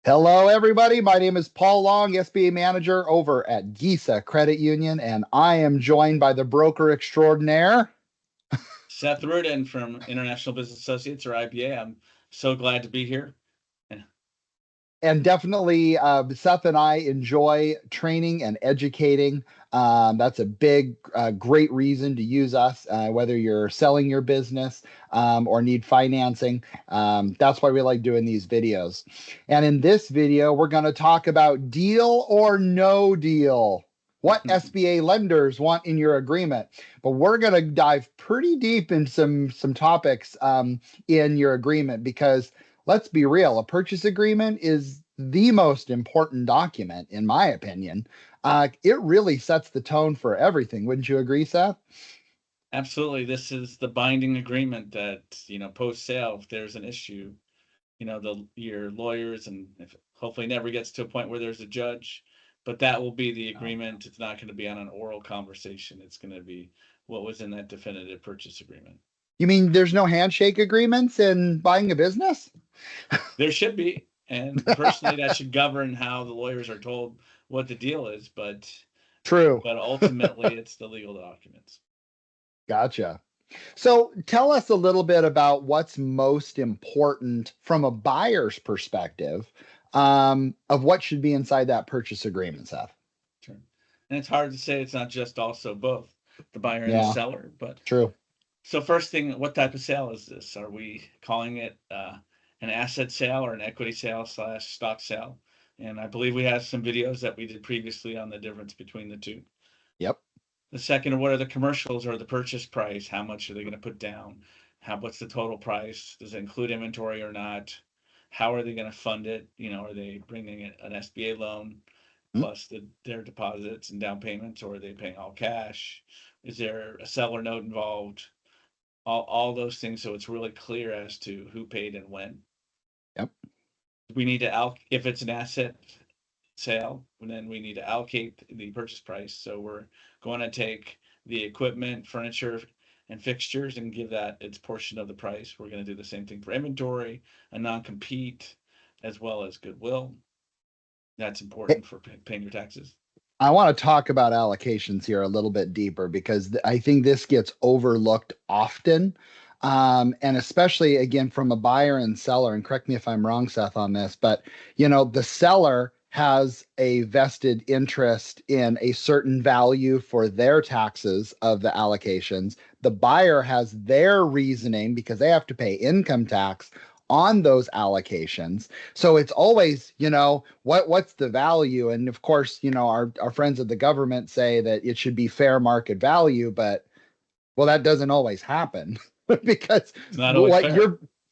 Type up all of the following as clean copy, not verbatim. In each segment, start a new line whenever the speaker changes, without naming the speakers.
Hello, everybody. My name is Paul Long, SBA manager over at Gisa Credit Union, and I am joined by the broker extraordinaire.
Seth Rudin from International Business Associates, or IBA. I'm so glad to be here.
And definitely, Seth and I enjoy training and educating. That's a big, great reason to use us, whether you're selling your business or need financing. That's why we like doing these videos. And in this video, we're going to talk about deal or no deal. What SBA lenders want in your agreement. But we're going to dive pretty deep in some topics in your agreement because let's be real, a purchase agreement is the most important document, in my opinion. It really sets the tone for everything. Wouldn't you agree, Seth?
Absolutely. This is the binding agreement that, post sale, if there's an issue, your lawyers, and if hopefully never gets to a point where there's a judge, but that will be the agreement. It's not going to be on an oral conversation. It's going to be what was in that definitive purchase agreement.
You mean there's no handshake agreements in buying a business?
There should be. And personally, that should govern how the lawyers are told what the deal is. But
true.
But ultimately, it's the legal documents.
Gotcha. So tell us a little bit about what's most important from a buyer's perspective of what should be inside that purchase agreement, Seth.
Sure. And it's hard to say it's not just also both the buyer and the seller, but
true.
So first thing, what type of sale is this? Are we calling it an asset sale or an equity sale / stock sale? And I believe we have some videos that we did previously on the difference between the two.
Yep.
The second, what are the commercials or the purchase price? How much are they going to put down? What's the total price? Does it include inventory or not? How are they going to fund it? Are they bringing an SBA loan plus their deposits and down payments, or are they paying all cash? Is there a seller note involved? All those things, so it's really clear as to who paid and when.
Yep.
We need to if it's an asset sale, then we need to allocate the purchase price. So we're going to take the equipment, furniture, and fixtures and give that its portion of the price. We're going to do the same thing for inventory, a non-compete, as well as goodwill. That's important for paying your taxes.
I want to talk about allocations here a little bit deeper because I think this gets overlooked often. And especially again from a buyer and seller, and correct me if I'm wrong, Seth, on this, but the seller has a vested interest in a certain value for their taxes of the allocations. The buyer has their reasoning because they have to pay income tax on those allocations. So it's always, what's the value? And of course, our friends at the government say that it should be fair market value, but well, that doesn't always happen because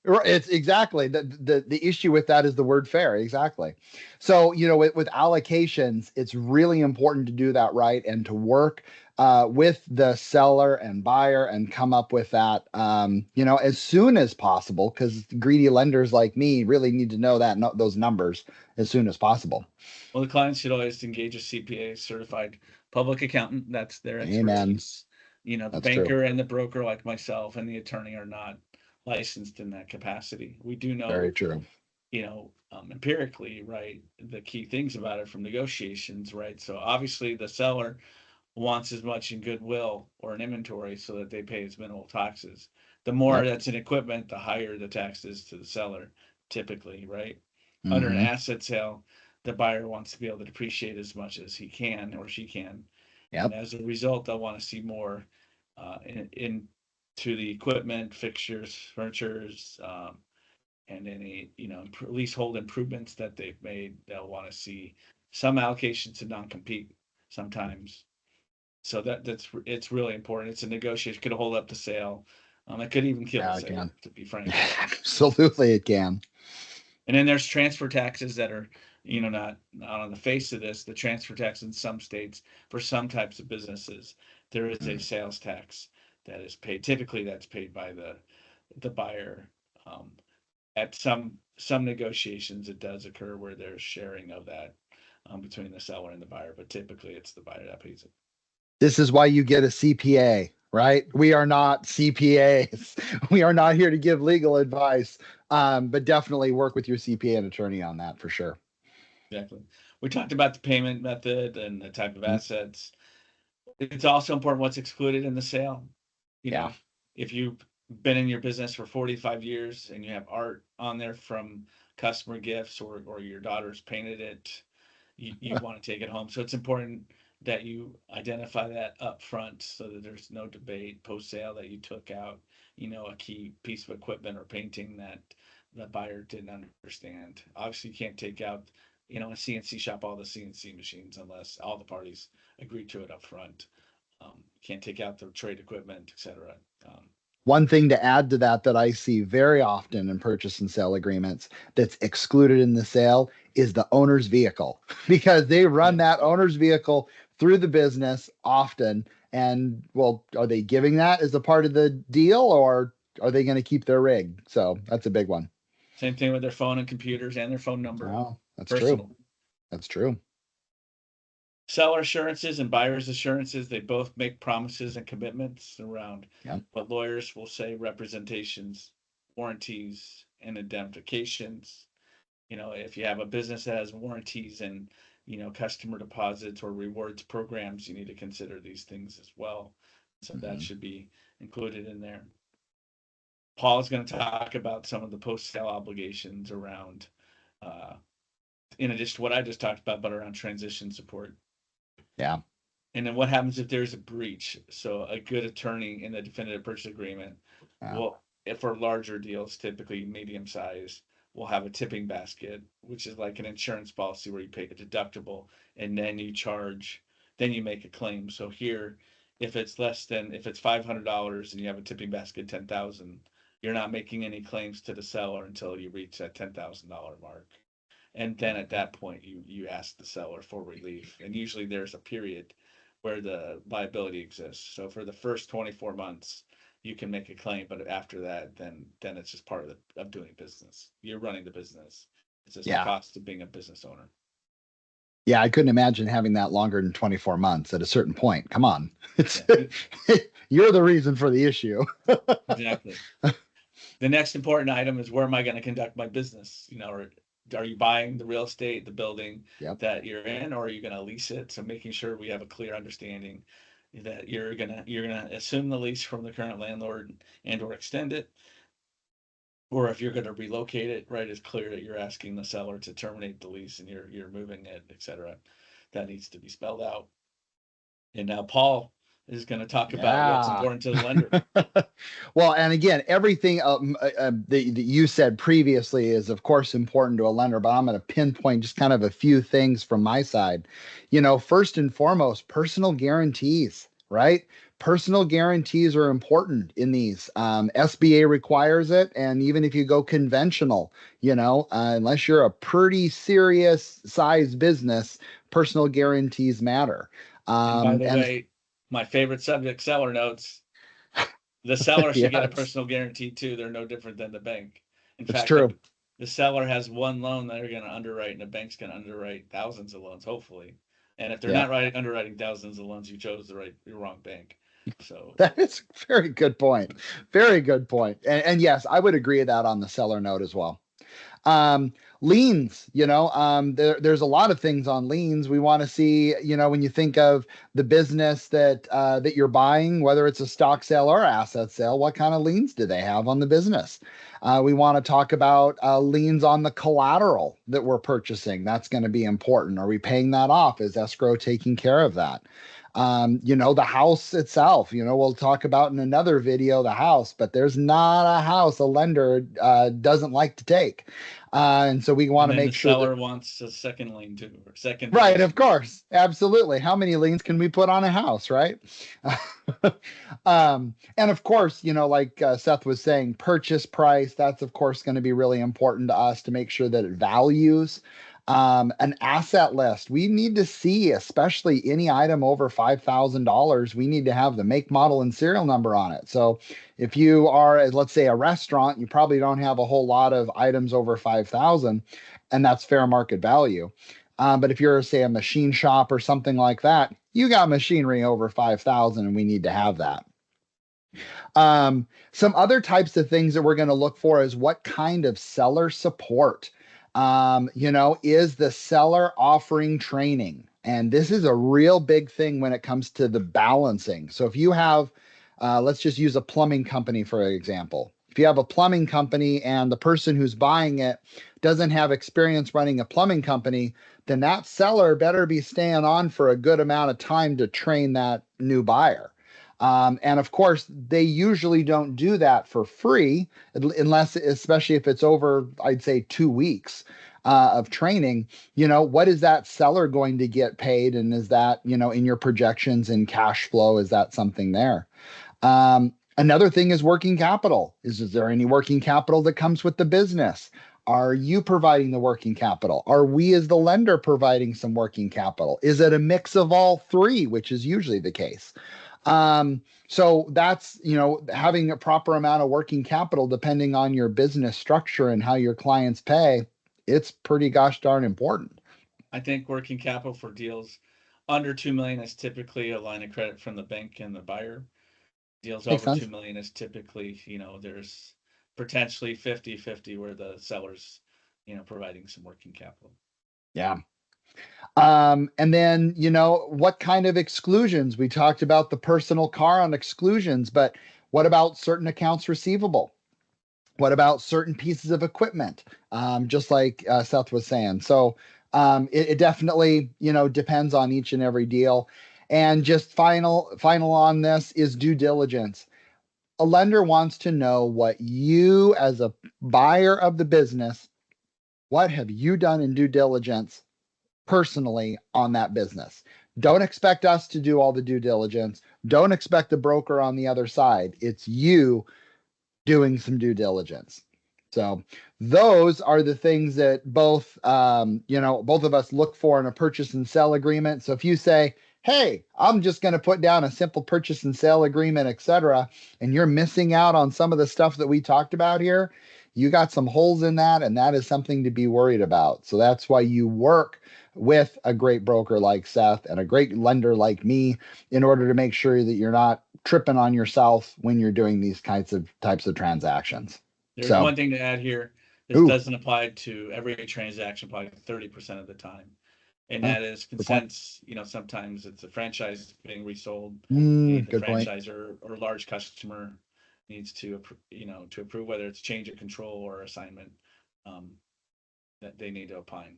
it's exactly the issue with that is the word fair. Exactly. So, with allocations, it's really important to do that right and to work with the seller and buyer and come up with that, as soon as possible, because greedy lenders like me really need to know those numbers as soon as possible.
Well, the clients should always engage a CPA, certified public accountant. That's their expertise.
Amen.
The banker and the broker, like myself, and the attorney are not licensed in that capacity. We do know,
very true.
Empirically, right, the key things about it from negotiations, right? So obviously the seller wants as much in goodwill or in inventory so that they pay as minimal taxes. The more that's in equipment, the higher the taxes to the seller, typically, right? Under an asset sale, the buyer wants to be able to depreciate as much as he can or she can. And as a result, they'll want to see more into the equipment, fixtures, furnitures, and any leasehold improvements that they've made. They'll want to see some allocations to non-compete sometimes. So it's really important. It's a negotiation. It could hold up the sale. It could even kill the sale, to be frank.
Absolutely, it can.
And then there's transfer taxes that are, not on the face of this. The transfer tax in some states for some types of businesses, there is a sales tax that is paid. Typically, that's paid by the buyer. At some negotiations, it does occur where there's sharing of that between the seller and the buyer, but typically it's the buyer that pays it.
This is why you get a CPA, right? We are not CPAs. We are not here to give legal advice, but definitely work with your CPA and attorney on that for sure.
Exactly. We talked about the payment method and the type of assets. It's also important what's excluded in the sale. You
Yeah.
know, if you've been in your business for 45 years and you have art on there from customer gifts, or your daughter's painted it, you want to take it home. So it's important that you identify that up front so that there's no debate post sale that you took out, a key piece of equipment or painting that the buyer didn't understand. Obviously, you can't take out, a CNC shop, all the CNC machines unless all the parties agree to it up front. You can't take out the trade equipment, etc. Um,
One thing to add to that that I see very often in purchase and sale agreements that's excluded in the sale is the owner's vehicle because they run
yeah,
that owner's vehicle through the business often. And well, are they giving that as a part of the deal or are they going to keep their rig? So that's a big one.
same thing with their phone and computers and their phone number,
Oh, that's true.
personal.
That's true.
Seller assurances and buyer's assurances, they both make promises and commitments around
Yeah.
what lawyers will say representations, warranties, and indemnifications. If you have a business that has warranties and, customer deposits or rewards programs, you need to consider these things as well. So that
Mhm.
should be included in there. Paul is going to talk about some of the post sale obligations around, uh, in addition to what I just talked about, but around transition support.
Yeah.
And then what happens if there's a breach? So a good attorney in the definitive purchase agreement
Yeah.
will, if for larger deals, typically medium size, will have a tipping basket, which is like an insurance policy where you pay a deductible and then then you make a claim. So here, if it's $500 and you have a tipping basket 10,000, you're not making any claims to the seller until you reach that $10,000 mark. And then at that point, you ask the seller for relief. And usually there's a period where the liability exists. So for the first 24 months, you can make a claim, but after that, then it's just part of doing business. You're running the business. It's just the
Yeah.
cost of being a business owner.
Yeah, I couldn't imagine having that longer than 24 months at a certain point. Come on. It's
Yeah,
you're the reason for the issue.
exactly. The next important item is, where am I going to conduct my business? Or are you buying the real estate, the building
Yep.
that you're in, or are you going to lease it? So making sure we have a clear understanding that you're gonna assume the lease from the current landlord and or extend it, or if you're going to relocate it, right? It's clear that you're asking the seller to terminate the lease and you're moving it, etc. That needs to be spelled out. And now Paul is going to talk about what's
Yeah.
important to the lender.
Well, and again, everything that you said previously is, of course, important to a lender, but I'm going to pinpoint just kind of a few things from my side. First and foremost, personal guarantees, right? Personal guarantees are important in these. SBA requires it. And even if you go conventional, unless you're a pretty serious size business, personal guarantees matter.
And by the
And
way, my favorite subject, seller notes. The seller should get a
yes,
personal guarantee too. They're no different than the bank. In
it's
fact,
true.
the seller has one loan that they're going to underwrite, and the bank's going to underwrite thousands of loans, hopefully. And if they're
Yeah.
not underwriting thousands of loans, you chose the wrong bank. So
That is a very good point. Very good point. And yes, I would agree with that on the seller note as well. Um, Liens, there's a lot of things on liens. We want to see, when you think of the business that you're buying, whether it's a stock sale or asset sale, what kind of liens do they have on the business? We want to talk about liens on the collateral that we're purchasing. That's going to be important. Are we paying that off? Is escrow taking care of that? The house itself, we'll talk about in another video, the house, but there's not a house a lender doesn't like to take. And so we want
and
to
then the
make sure that,
seller wants a second lien too, or second
right, of
position.
course, absolutely. How many liens can we put on a house, right? And of course, like Seth was saying, purchase price, that's of course going to be really important to us to make sure that it values. An asset list. We need to see, especially any item over $5,000, we need to have the make, model, and serial number on it. So if you are, let's say, a restaurant, you probably don't have a whole lot of items over 5,000, and that's fair market value. But if you're, say, a machine shop or something like that, you got machinery over 5,000, and we need to have that. Some other types of things that we're going to look for is what kind of seller support. Is the seller offering training? And this is a real big thing when it comes to the balancing. So if you have, let's just use a plumbing company for example. If you have a plumbing company and the person who's buying it doesn't have experience running a plumbing company, then that seller better be staying on for a good amount of time to train that new buyer. And of course, they usually don't do that for free, unless, especially if it's over, I'd say 2 weeks of training. What is that seller going to get paid? And is that, in your projections and cash flow, is that something there? Another thing is working capital. Is there any working capital that comes with the business? Are you providing the working capital? Are we as the lender providing some working capital? Is it a mix of all three, which is usually the case? So that's, having a proper amount of working capital depending on your business structure and how your clients pay, it's pretty gosh darn important.
I think working capital for deals under 2 million is typically a line of credit from the bank and the buyer. Deals
Makes
over 2
sense.
million is typically, there's potentially 50-50 where the seller's, providing some working capital.
Yeah. And then, what kind of exclusions? We talked about the personal car on exclusions, but what about certain accounts receivable? What about certain pieces of equipment? Just like Seth was saying. So it definitely, depends on each and every deal. And just final on this is due diligence. A lender wants to know what you, as a buyer of the business, what have you done in due diligence personally on that business? Don't expect us to do all the due diligence. Don't expect the broker on the other side. It's you doing some due diligence. So those are the things that both of us look for in a purchase and sell agreement. So if you say, hey, I'm just going to put down a simple purchase and sale agreement, etc., and you're missing out on some of the stuff that we talked about here, you got some holes in that, and that is something to be worried about. So that's why you work with a great broker like Seth and a great lender like me in order to make sure that you're not tripping on yourself when you're doing these types of transactions.
There's
So,
one thing to add here. This
ooh,
doesn't apply to every transaction, probably 30% of the time. And
huh,
that is
good point.
consents. Sometimes it's a franchise being resold. The
Good point.
franchisor or large customer needs to, to approve whether it's change of control or assignment, um, that they need to opine.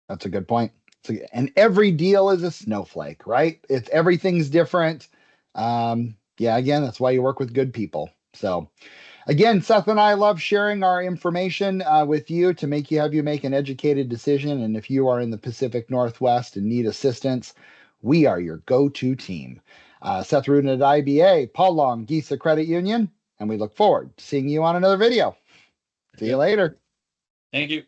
That's a good point. So, and every deal is a snowflake, right? It's everything's different. Yeah, again, that's why you work with good people. So, again, Seth and I love sharing our information with you to have you make an educated decision. And if you are in the Pacific Northwest and need assistance, we are your go-to team. Seth Rudin at IBA, Paul Long, Gisa Credit Union, and we look forward to seeing you on another video. See you
Yep.
later.
Thank you.